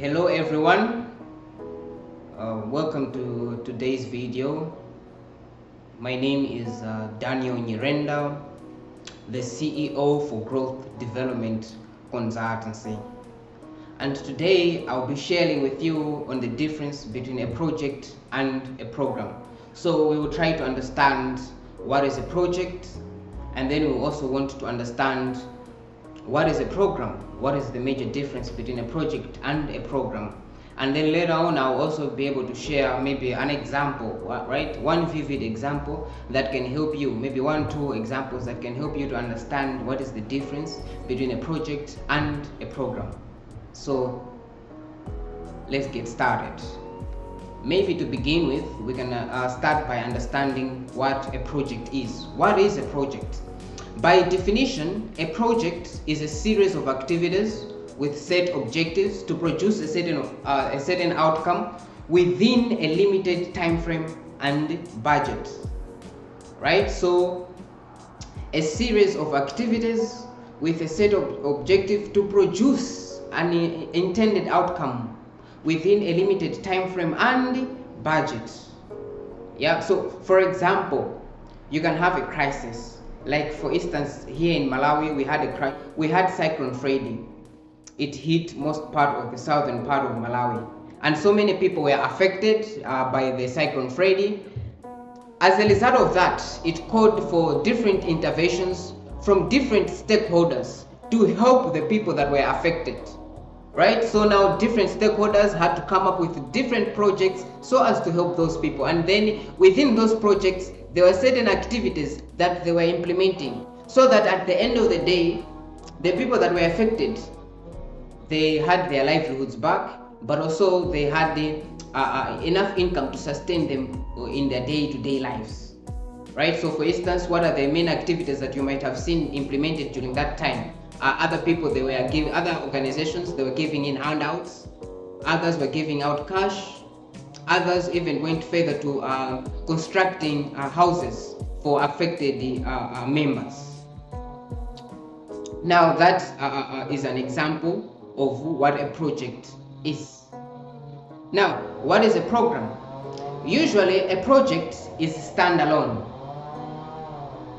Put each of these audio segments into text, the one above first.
Hello everyone, welcome to today's video. My name is Daniel Nyirenda, the CEO for Growth Development Consultancy, and today I'll be sharing with you on the difference between a project and a program. So we will try to understand what is a project, and then we also want to understand what is a program, what is the major difference between a project and a program. And then later on I'll also be able to share maybe an example, right? One vivid example that can help you, maybe 1-2 examples that can help you to understand what is the difference between a project and a program. So let's get started. Maybe to begin with, we can start by understanding what a project is. What is a project? By definition, a project is a series of activities with set objectives to produce a certain outcome within a limited time frame and budget. Right? So, a series of activities with a set of objectives to produce an intended outcome within a limited time frame and budget. Yeah. So, for example, you can have a crisis. Like for instance, here in Malawi, we had Cyclone Freddy. It hit most part of the southern part of Malawi, and so many people were affected by the Cyclone Freddy. As a result of that, it called for different interventions from different stakeholders to help the people that were affected. Right? So now different stakeholders had to come up with different projects so as to help those people, and then within those projects there were certain activities that they were implementing so that at the end of the day, the people that were affected, they had their livelihoods back, but also they had enough income to sustain them in their day-to-day lives. Right? So for instance, what are the main activities that you might have seen implemented during that time? Other people, other organizations, they were giving in handouts, others were giving out cash, others even went further to constructing houses for affected members. Now that is an example of what a project is. Now, what is a program? Usually a project is standalone,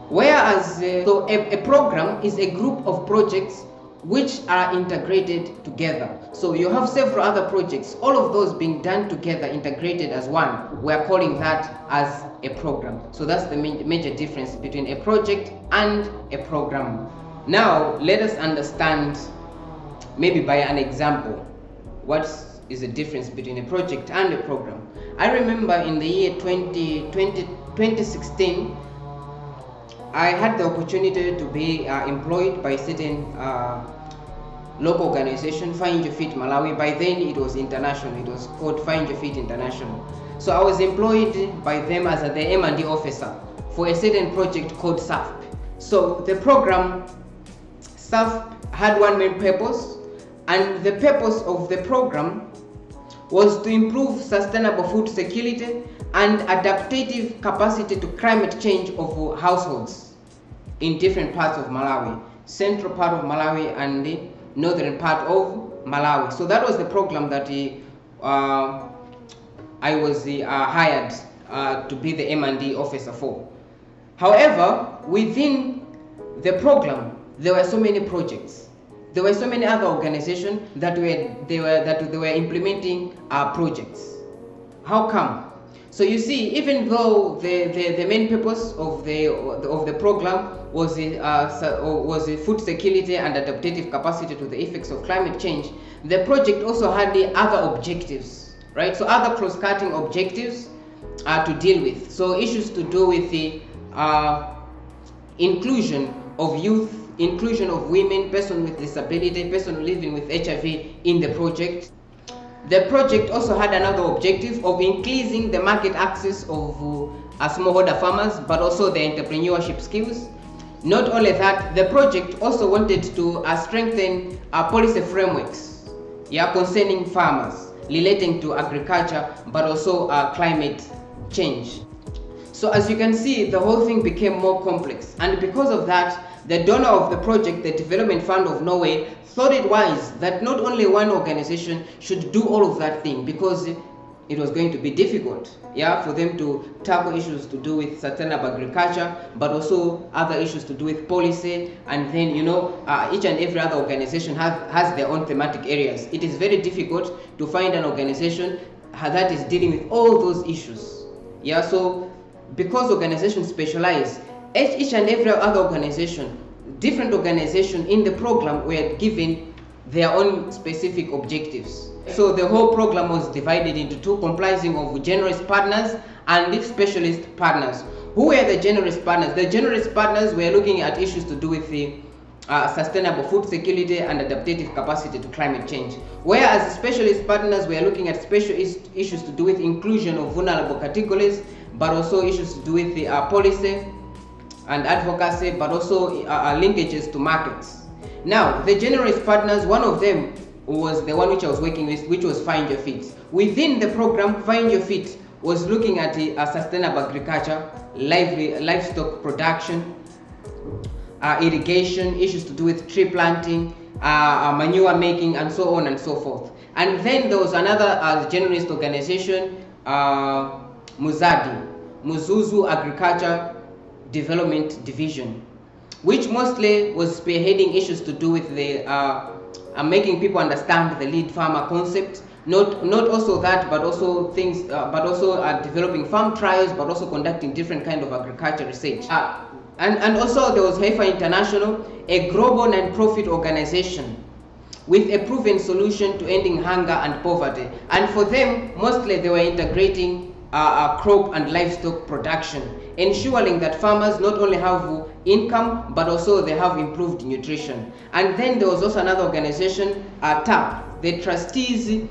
whereas a program is a group of projects which are integrated together. So you have several other projects, all of those being done together, integrated as one. We are calling that as a program. So that's the major difference between a project and a program. Now let us understand, maybe by an example, what is the difference between a project and a program. I remember in the year 2016, I had the opportunity to be employed by certain local organization, Find Your Feet Malawi. By then it was international, it was called Find Your Feet International. So I was employed by them as the M&D officer for a certain project called SAFP. So the program SAFP had one main purpose, and the purpose of the program was to improve sustainable food security and adaptive capacity to climate change of households in different parts of Malawi, central part of Malawi and the northern part of Malawi. So that was the program that I was hired to be the M&D officer for. However, within the program, there were so many projects. There were so many other organizations that they were implementing projects. How come? So you see, even though the main purpose of the program was the food security and adaptive capacity to the effects of climate change, the project also had the other objectives, right? So other cross-cutting objectives to deal with. So issues to do with the inclusion of youth, inclusion of women, person with disability, person living with HIV in the project. The project also had another objective of increasing the market access of smallholder farmers, but also the entrepreneurship skills. Not only that, the project also wanted to strengthen policy frameworks concerning farmers, relating to agriculture, but also climate change. So as you can see, the whole thing became more complex, and because of that, the donor of the project, the Development Fund of Norway, thought it wise that not only one organization should do all of that thing, because it was going to be difficult, for them to tackle issues to do with sustainable agriculture, but also other issues to do with policy, and then each and every other organization has their own thematic areas. It is very difficult to find an organization that is dealing with all those issues. So because organizations specialize, each and every other organization, different organization in the program were given their own specific objectives. So the whole program was divided into two, comprising of generous partners and specialist partners. Who were the generous partners? The generous partners were looking at issues to do with the sustainable food security and adaptive capacity to climate change, whereas specialist partners were looking at special issues to do with inclusion of vulnerable categories, but also issues to do with the policy and advocacy, but also linkages to markets. Now, the generous partners, one of them was the one which I was working with, which was Find Your Fit. Within the program, Find Your Fit was looking at sustainable agriculture, livestock production, irrigation, issues to do with tree planting, manure making, and so on and so forth. And then there was another generalist organization, Muzuzu Agriculture Development Division, which mostly was spearheading issues to do with the making people understand the lead farmer concept. Not also that, but also things, developing farm trials, but also conducting different kind of agriculture research. And also there was Heifer International, a global non-profit organization with a proven solution to ending hunger and poverty. And for them, mostly they were integrating crop and livestock production, ensuring that farmers not only have income, but also they have improved nutrition. And then there was also another organization, TAP, the Trustees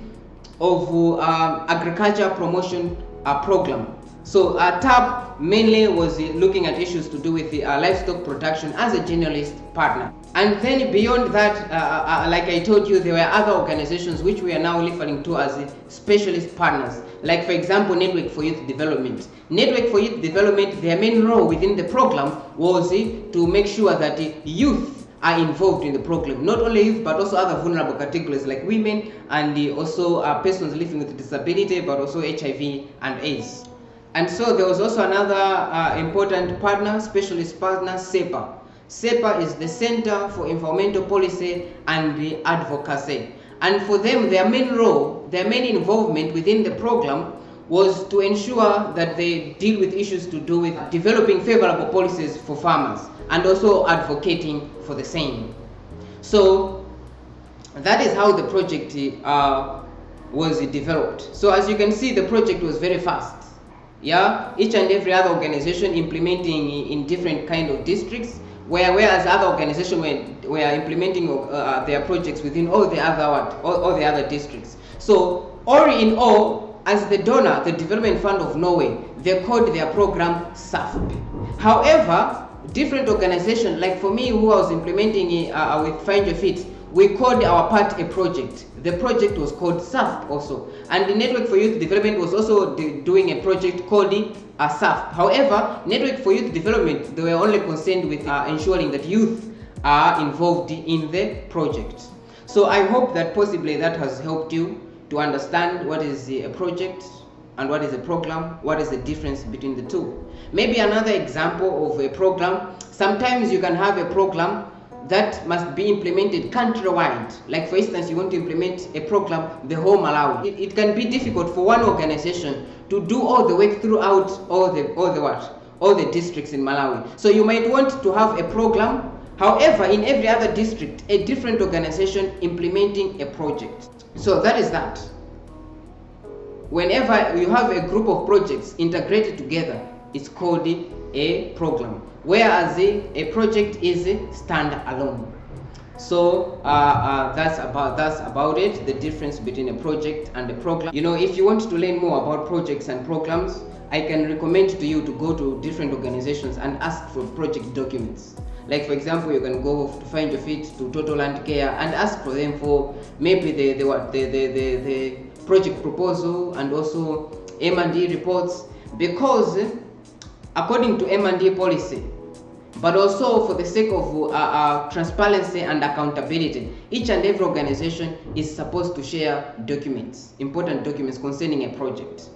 of Agriculture Promotion Program. So TAP mainly was looking at issues to do with the livestock production as a generalist partner. And then beyond that, like I told you, there were other organizations which we are now referring to as specialist partners. Like, for example, Network for Youth Development. Network for Youth Development, their main role within the program was to make sure that youth are involved in the program. Not only youth, but also other vulnerable categories like women, and also persons living with disability, but also HIV and AIDS. And so there was also another important partner, specialist partner, SEPA. SEPA is the Center for Environmental Policy and Advocacy. And for them, their main role, their main involvement within the program was to ensure that they deal with issues to do with developing favorable policies for farmers and also advocating for the same. So that is how the project was developed. So as you can see, the project was very fast. Each and every other organization implementing in different kind of districts, whereas other organizations were implementing their projects within all the other districts. So all in all, as the donor, the Development Fund of Norway, they called their program SAFP. However, different organizations, like for me, who I was implementing with Find Your Fit, we called our part a project. The project was called SAFP also. And the Network for Youth Development was also doing a project called SAFP. However, Network for Youth Development, they were only concerned with ensuring that youth are involved in the project. So I hope that possibly that has helped you to understand what is a project and what is a program, what is the difference between the two. Maybe another example of a program, sometimes you can have a program that must be implemented countrywide. Like for instance, you want to implement a program the whole Malawi. It can be difficult for one organization to do all the work throughout all the districts in Malawi. So you might want to have a program, however, in every other district, a different organization implementing a project. So that is that. Whenever you have a group of projects integrated together, it's called a program, whereas a project is stand-alone. So that's about it, the difference between a project and a program. If you want to learn more about projects and programs, I can recommend to you to go to different organizations and ask for project documents. Like for example, you can go to Find Your Fit, to Total Land Care, and ask for them for maybe the project proposal and also M&E reports, because according to M&E policy, But also for the sake of transparency and accountability, each and every organization is supposed to share documents, important documents concerning a project.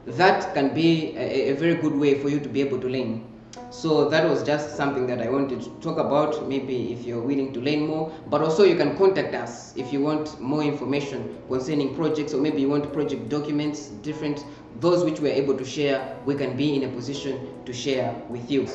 That can be a very good way for you to be able to learn. So that was just something that I wanted to talk about, maybe if you're willing to learn more. But also you can contact us if you want more information concerning projects, or maybe you want project documents, different, those which we're able to share, we can be in a position to share with you.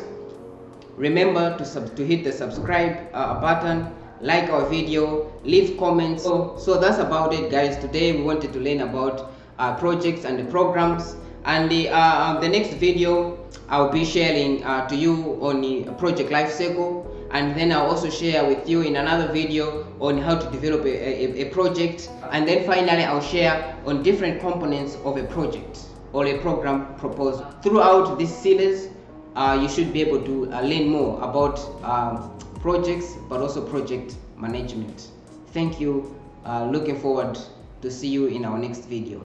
Remember to hit the subscribe button, like our video, leave comments. So that's about it, guys. Today we wanted to learn about projects and the programs, and the next video I'll be sharing to you on the project life cycle, and then I'll also share with you in another video on how to develop a project, and then finally I'll share on different components of a project or a program proposal. Throughout this series, you should be able to learn more about projects, but also project management. Thank you. Looking forward to see you in our next video.